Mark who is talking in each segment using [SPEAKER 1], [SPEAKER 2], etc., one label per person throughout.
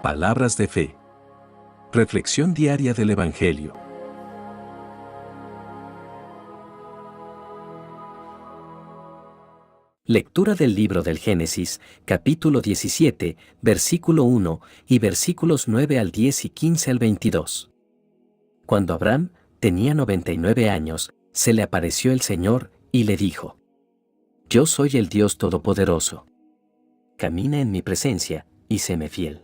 [SPEAKER 1] Palabras de fe. Reflexión diaria del Evangelio.
[SPEAKER 2] Lectura del libro del Génesis, capítulo 17, versículo 1 y versículos 9 al 10 y 15 al 22. Cuando Abraham tenía 99 años, se le apareció el Señor y le dijo: Yo soy el Dios Todopoderoso. Camina en mi presencia y séme fiel.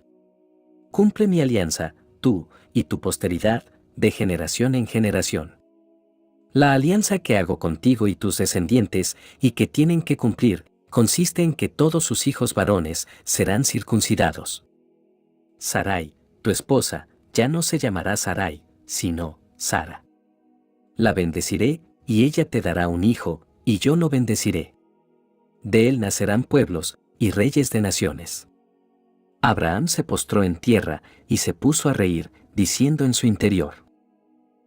[SPEAKER 2] Cumple mi alianza, tú y tu posteridad, de generación en generación. La alianza que hago contigo y tus descendientes, y que tienen que cumplir, consiste en que todos sus hijos varones serán circuncidados. Sarai, tu esposa, ya no se llamará Sarai, sino Sara. La bendeciré, y ella te dará un hijo, y yo lo bendeciré. De él nacerán pueblos y reyes de naciones. Abraham se postró en tierra y se puso a reír, diciendo en su interior: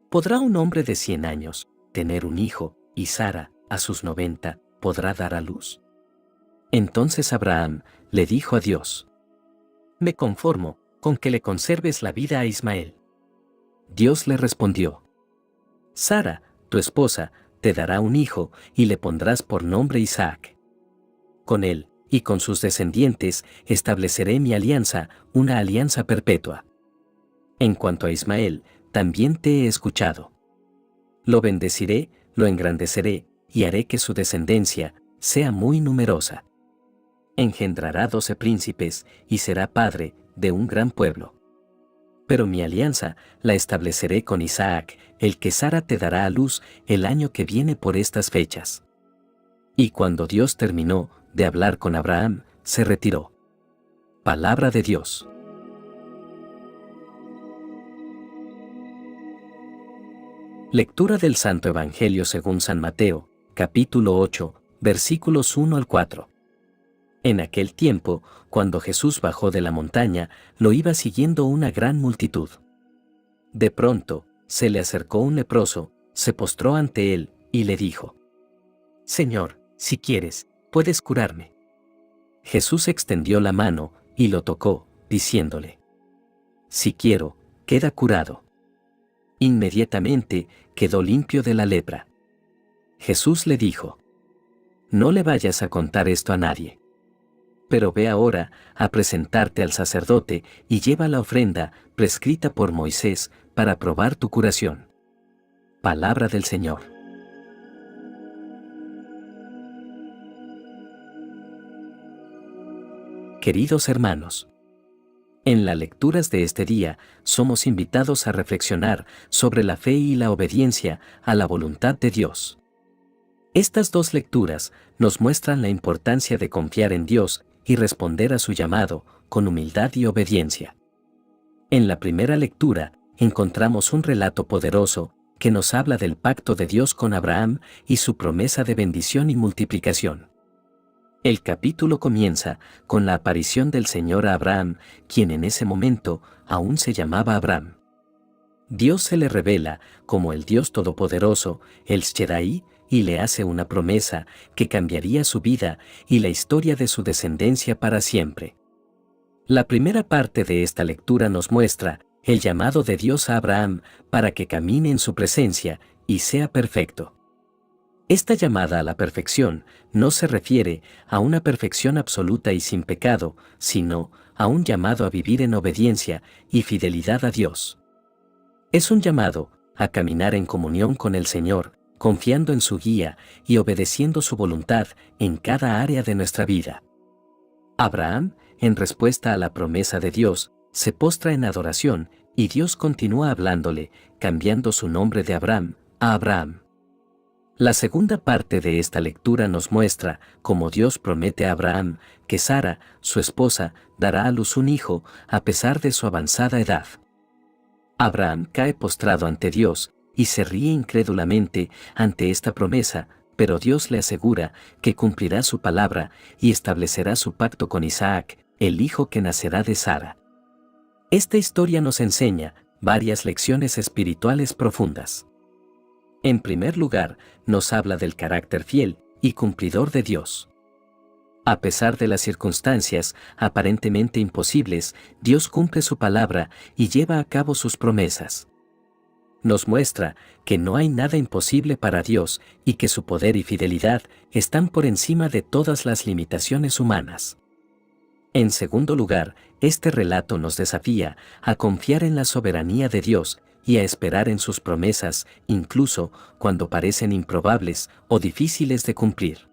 [SPEAKER 2] ¿Podrá un hombre de 100 años tener un hijo, y Sara, a sus 90, podrá dar a luz? Entonces Abraham le dijo a Dios: Me conformo con que le conserves la vida a Ismael. Dios le respondió: Sara, tu esposa, te dará un hijo, y le pondrás por nombre Isaac. Con él y con sus descendientes estableceré mi alianza, una alianza perpetua. En cuanto a Ismael, también te he escuchado. Lo bendeciré, lo engrandeceré, y haré que su descendencia sea muy numerosa. Engendrará 12 príncipes, y será padre de un gran pueblo. Pero mi alianza la estableceré con Isaac, el que Sara te dará a luz el año que viene por estas fechas. Y cuando Dios terminó de hablar con Abraham, se retiró. Palabra de Dios. Lectura del Santo Evangelio según San Mateo, capítulo 8, versículos 1 al 4. En aquel tiempo, cuando Jesús bajó de la montaña, lo iba siguiendo una gran multitud. De pronto, se le acercó un leproso, se postró ante él, y le dijo: Señor, si quieres, puedes curarme. Jesús extendió la mano, y lo tocó, diciéndole: Si quiero, queda curado. Inmediatamente, quedó limpio de la lepra. Jesús le dijo: No le vayas a contar esto a nadie. Pero ve ahora a presentarte al sacerdote y lleva la ofrenda prescrita por Moisés para probar tu curación. Palabra del Señor. Queridos hermanos, en las lecturas de este día somos invitados a reflexionar sobre la fe y la obediencia a la voluntad de Dios. Estas dos lecturas nos muestran la importancia de confiar en Dios y responder a su llamado con humildad y obediencia. En la primera lectura encontramos un relato poderoso que nos habla del pacto de Dios con Abraham y su promesa de bendición y multiplicación. El capítulo comienza con la aparición del Señor a Abraham, quien en ese momento aún se llamaba Abraham. Dios se le revela como el Dios Todopoderoso, el Shaddai, y le hace una promesa que cambiaría su vida y la historia de su descendencia para siempre. La primera parte de esta lectura nos muestra el llamado de Dios a Abraham para que camine en su presencia y sea perfecto. Esta llamada a la perfección no se refiere a una perfección absoluta y sin pecado, sino a un llamado a vivir en obediencia y fidelidad a Dios. Es un llamado a caminar en comunión con el Señor, confiando en su guía y obedeciendo su voluntad en cada área de nuestra vida. Abraham, en respuesta a la promesa de Dios, se postra en adoración y Dios continúa hablándole, cambiando su nombre de Abraham a Abraham. La segunda parte de esta lectura nos muestra cómo Dios promete a Abraham que Sara, su esposa, dará a luz un hijo a pesar de su avanzada edad. Abraham cae postrado ante Dios y se ríe incrédulamente ante esta promesa, pero Dios le asegura que cumplirá su palabra y establecerá su pacto con Isaac, el hijo que nacerá de Sara. Esta historia nos enseña varias lecciones espirituales profundas. En primer lugar, nos habla del carácter fiel y cumplidor de Dios. A pesar de las circunstancias aparentemente imposibles, Dios cumple su palabra y lleva a cabo sus promesas. Nos muestra que no hay nada imposible para Dios y que su poder y fidelidad están por encima de todas las limitaciones humanas. En segundo lugar, este relato nos desafía a confiar en la soberanía de Dios y a esperar en sus promesas, incluso cuando parecen improbables o difíciles de cumplir.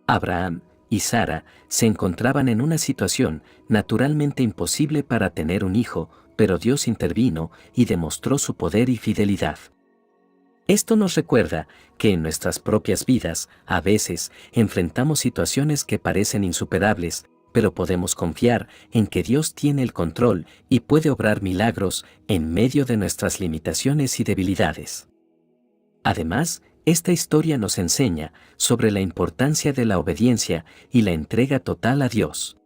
[SPEAKER 2] Abraham y Sara se encontraban en una situación naturalmente imposible para tener un hijo, pero Dios intervino y demostró su poder y fidelidad. Esto nos recuerda que en nuestras propias vidas, a veces, enfrentamos situaciones que parecen insuperables, pero podemos confiar en que Dios tiene el control y puede obrar milagros en medio de nuestras limitaciones y debilidades. Además, esta historia nos enseña sobre la importancia de la obediencia y la entrega total a Dios.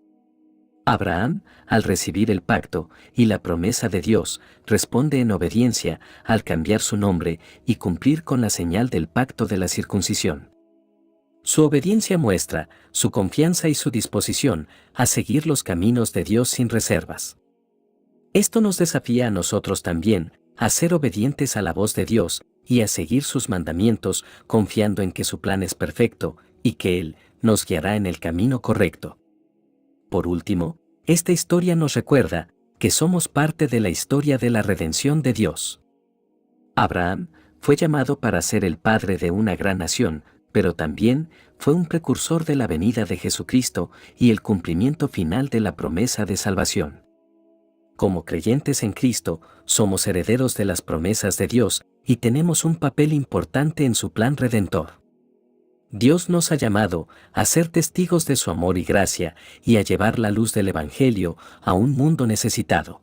[SPEAKER 2] Abraham, al recibir el pacto y la promesa de Dios, responde en obediencia al cambiar su nombre y cumplir con la señal del pacto de la circuncisión. Su obediencia muestra su confianza y su disposición a seguir los caminos de Dios sin reservas. Esto nos desafía a nosotros también a ser obedientes a la voz de Dios y a seguir sus mandamientos confiando en que su plan es perfecto y que Él nos guiará en el camino correcto. Por último, esta historia nos recuerda que somos parte de la historia de la redención de Dios. Abraham fue llamado para ser el padre de una gran nación, pero también fue un precursor de la venida de Jesucristo y el cumplimiento final de la promesa de salvación. Como creyentes en Cristo, somos herederos de las promesas de Dios y tenemos un papel importante en su plan redentor. Dios nos ha llamado a ser testigos de su amor y gracia y a llevar la luz del Evangelio a un mundo necesitado.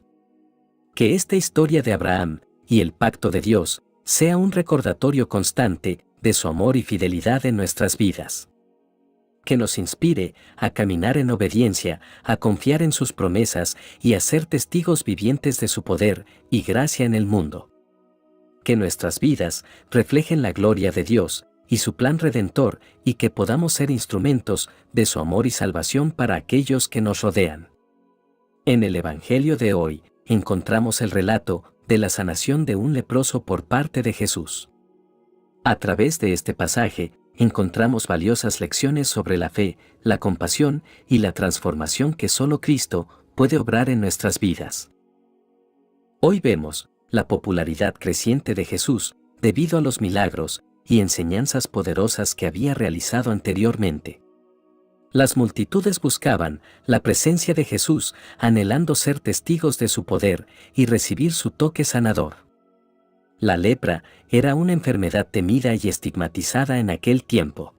[SPEAKER 2] Que esta historia de Abraham y el pacto de Dios sea un recordatorio constante de su amor y fidelidad en nuestras vidas. Que nos inspire a caminar en obediencia, a confiar en sus promesas y a ser testigos vivientes de su poder y gracia en el mundo. Que nuestras vidas reflejen la gloria de Dios y su plan redentor y que podamos ser instrumentos de su amor y salvación para aquellos que nos rodean. En el Evangelio de hoy encontramos el relato de la sanación de un leproso por parte de Jesús. A través de este pasaje, encontramos valiosas lecciones sobre la fe, la compasión y la transformación que solo Cristo puede obrar en nuestras vidas. Hoy vemos la popularidad creciente de Jesús debido a los milagros y enseñanzas poderosas que había realizado anteriormente. Las multitudes buscaban la presencia de Jesús, anhelando ser testigos de su poder y recibir su toque sanador. La lepra era una enfermedad temida y estigmatizada en aquel tiempo.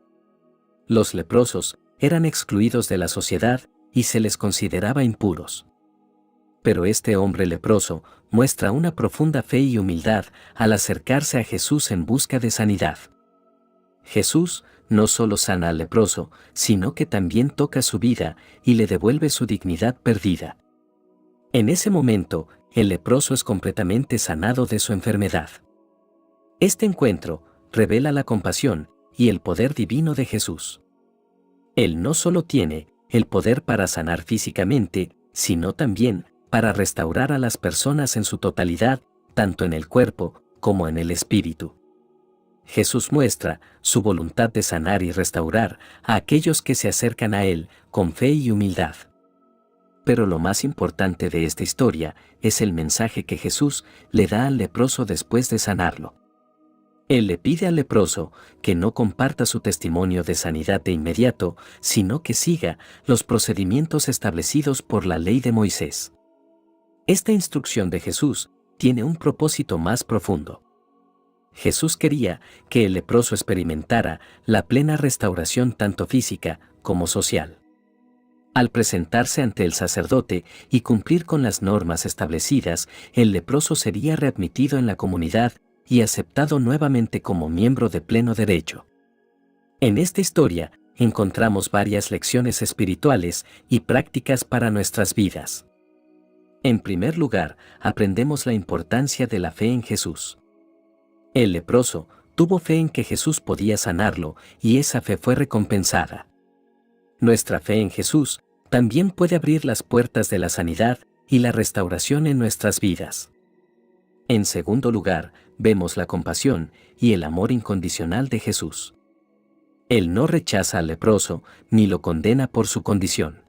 [SPEAKER 2] Los leprosos eran excluidos de la sociedad y se les consideraba impuros. Pero este hombre leproso muestra una profunda fe y humildad al acercarse a Jesús en busca de sanidad. Jesús no solo sana al leproso, sino que también toca su vida y le devuelve su dignidad perdida. En ese momento, el leproso es completamente sanado de su enfermedad. Este encuentro revela la compasión y el poder divino de Jesús. Él no solo tiene el poder para sanar físicamente, sino también para restaurar a las personas en su totalidad, tanto en el cuerpo como en el espíritu. Jesús muestra su voluntad de sanar y restaurar a aquellos que se acercan a Él con fe y humildad. Pero lo más importante de esta historia es el mensaje que Jesús le da al leproso después de sanarlo. Él le pide al leproso que no comparta su testimonio de sanidad de inmediato, sino que siga los procedimientos establecidos por la ley de Moisés. Esta instrucción de Jesús tiene un propósito más profundo. Jesús quería que el leproso experimentara la plena restauración tanto física como social. Al presentarse ante el sacerdote y cumplir con las normas establecidas, el leproso sería readmitido en la comunidad y aceptado nuevamente como miembro de pleno derecho. En esta historia encontramos varias lecciones espirituales y prácticas para nuestras vidas. En primer lugar, aprendemos la importancia de la fe en Jesús. El leproso tuvo fe en que Jesús podía sanarlo y esa fe fue recompensada. Nuestra fe en Jesús también puede abrir las puertas de la sanidad y la restauración en nuestras vidas. En segundo lugar, vemos la compasión y el amor incondicional de Jesús. Él no rechaza al leproso ni lo condena por su condición.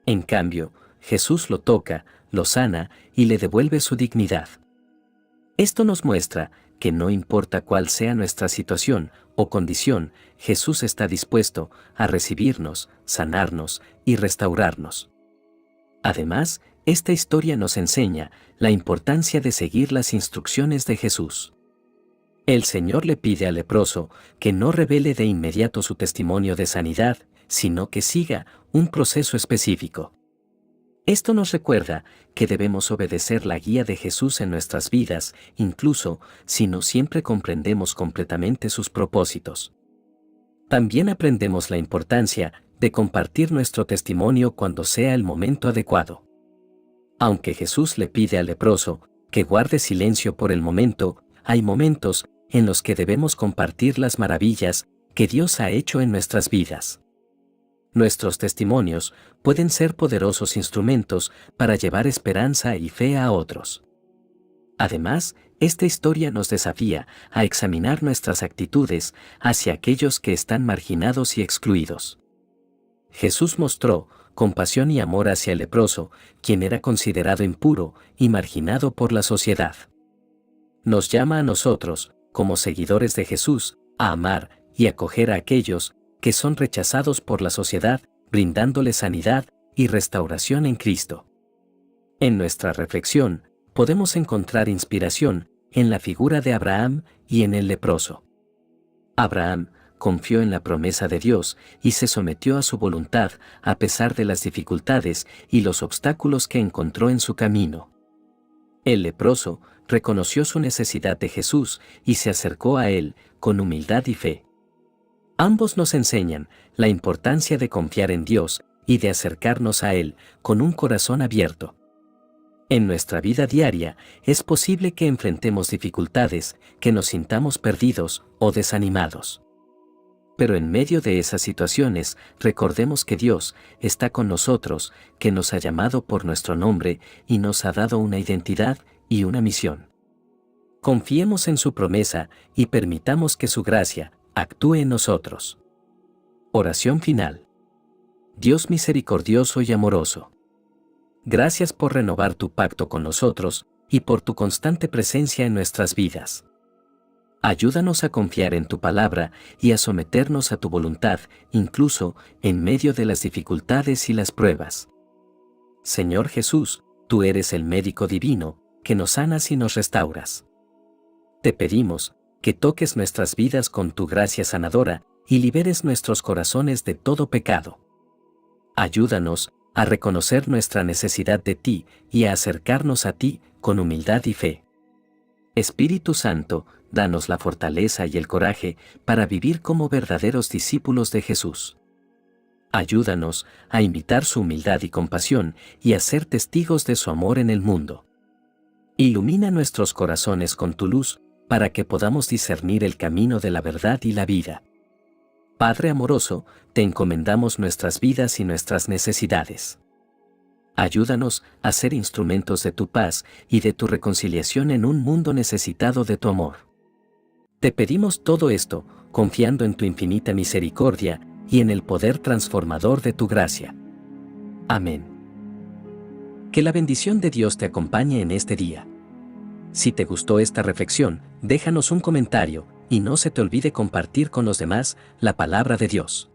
[SPEAKER 2] En cambio, Jesús lo toca, lo sana y le devuelve su dignidad. Esto nos muestra que no importa cuál sea nuestra situación o condición, Jesús está dispuesto a recibirnos, sanarnos y restaurarnos. Además, esta historia nos enseña la importancia de seguir las instrucciones de Jesús. El Señor le pide al leproso que no revele de inmediato su testimonio de sanidad, sino que siga un proceso específico. Esto nos recuerda que debemos obedecer la guía de Jesús en nuestras vidas, incluso si no siempre comprendemos completamente sus propósitos. También aprendemos la importancia de compartir nuestro testimonio cuando sea el momento adecuado. Aunque Jesús le pide al leproso que guarde silencio por el momento, hay momentos en los que debemos compartir las maravillas que Dios ha hecho en nuestras vidas. Nuestros testimonios pueden ser poderosos instrumentos para llevar esperanza y fe a otros. Además, esta historia nos desafía a examinar nuestras actitudes hacia aquellos que están marginados y excluidos. Jesús mostró compasión y amor hacia el leproso, quien era considerado impuro y marginado por la sociedad. Nos llama a nosotros, como seguidores de Jesús, a amar y acoger a aquellos que son rechazados por la sociedad, brindándoles sanidad y restauración en Cristo. En nuestra reflexión, podemos encontrar inspiración en la figura de Abraham y en el leproso. Abraham confió en la promesa de Dios y se sometió a su voluntad a pesar de las dificultades y los obstáculos que encontró en su camino. El leproso reconoció su necesidad de Jesús y se acercó a él con humildad y fe. Ambos nos enseñan la importancia de confiar en Dios y de acercarnos a Él con un corazón abierto. En nuestra vida diaria es posible que enfrentemos dificultades, que nos sintamos perdidos o desanimados. Pero en medio de esas situaciones, recordemos que Dios está con nosotros, que nos ha llamado por nuestro nombre y nos ha dado una identidad y una misión. Confiemos en su promesa y permitamos que su gracia actúe en nosotros. Oración final. Dios misericordioso y amoroso, gracias por renovar tu pacto con nosotros y por tu constante presencia en nuestras vidas. Ayúdanos a confiar en tu palabra y a someternos a tu voluntad, incluso en medio de las dificultades y las pruebas. Señor Jesús, tú eres el médico divino, que nos sanas y nos restauras. Te pedimos que toques nuestras vidas con tu gracia sanadora y liberes nuestros corazones de todo pecado. Ayúdanos a reconocer nuestra necesidad de ti y a acercarnos a ti con humildad y fe. Espíritu Santo, danos la fortaleza y el coraje para vivir como verdaderos discípulos de Jesús. Ayúdanos a imitar su humildad y compasión y a ser testigos de su amor en el mundo. Ilumina nuestros corazones con tu luz, para que podamos discernir el camino de la verdad y la vida. Padre amoroso, te encomendamos nuestras vidas y nuestras necesidades. Ayúdanos a ser instrumentos de tu paz y de tu reconciliación en un mundo necesitado de tu amor. Te pedimos todo esto, confiando en tu infinita misericordia y en el poder transformador de tu gracia. Amén. Que la bendición de Dios te acompañe en este día. Si te gustó esta reflexión, déjanos un comentario y no se te olvide compartir con los demás la palabra de Dios.